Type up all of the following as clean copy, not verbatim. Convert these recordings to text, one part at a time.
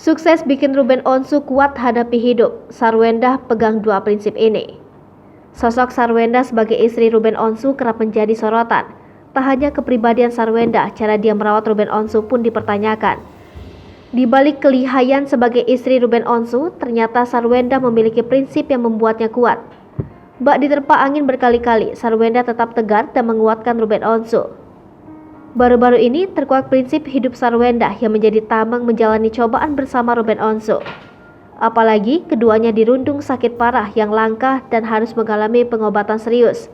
Sukses bikin Ruben Onsu kuat hadapi hidup. Sarwenda pegang dua prinsip ini. Sosok Sarwenda sebagai istri Ruben Onsu kerap menjadi sorotan. Tak hanya kepribadian Sarwenda, cara dia merawat Ruben Onsu pun dipertanyakan. Di balik kelihayan sebagai istri Ruben Onsu, ternyata Sarwenda memiliki prinsip yang membuatnya kuat. Bak diterpa angin berkali-kali, Sarwenda tetap tegar dan menguatkan Ruben Onsu. Baru-baru ini terkuak prinsip hidup Sarwenda yang menjadi tameng menjalani cobaan bersama Ruben Onsu. Apalagi keduanya dirundung sakit parah yang langka dan harus mengalami pengobatan serius.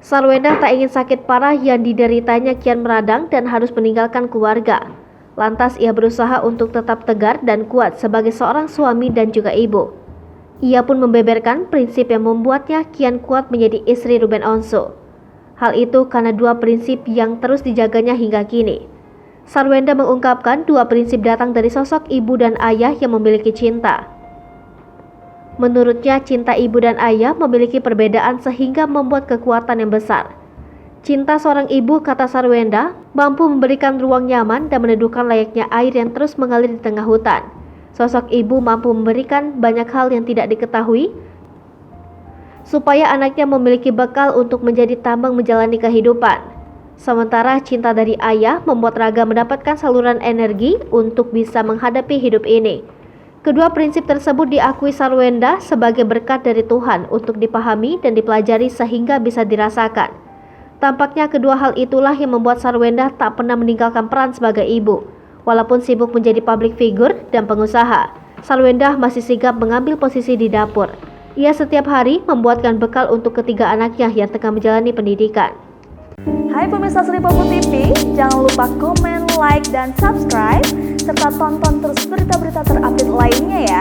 Sarwenda tak ingin sakit parah yang dideritanya kian meradang dan harus meninggalkan keluarga. Lantas ia berusaha untuk tetap tegar dan kuat sebagai seorang suami dan juga ibu. Ia pun membeberkan prinsip yang membuatnya kian kuat menjadi istri Ruben Onsu. Hal itu karena dua prinsip yang terus dijaganya hingga kini. Sarwenda mengungkapkan dua prinsip datang dari sosok ibu dan ayah yang memiliki cinta. Menurutnya, cinta ibu dan ayah memiliki perbedaan sehingga membuat kekuatan yang besar. Cinta seorang ibu, kata Sarwenda, mampu memberikan ruang nyaman dan meneduhkan layaknya air yang terus mengalir di tengah hutan. Sosok ibu mampu memberikan banyak hal yang tidak diketahui, supaya anaknya memiliki bekal untuk menjadi tameng menjalani kehidupan. Sementara cinta dari ayah membuat Raga mendapatkan saluran energi untuk bisa menghadapi hidup ini. Kedua prinsip tersebut diakui Sarwenda sebagai berkat dari Tuhan untuk dipahami dan dipelajari sehingga bisa dirasakan. Tampaknya kedua hal itulah yang membuat Sarwenda tak pernah meninggalkan peran sebagai ibu. Walaupun sibuk menjadi public figure dan pengusaha, Sarwenda masih sigap mengambil posisi di dapur. Ia setiap hari membuatkan bekal untuk ketiga anaknya yang tengah menjalani pendidikan. Hai pemirsa Sri Popo TV, jangan lupa komen, like, dan subscribe, serta tonton terus berita-berita terupdate lainnya ya.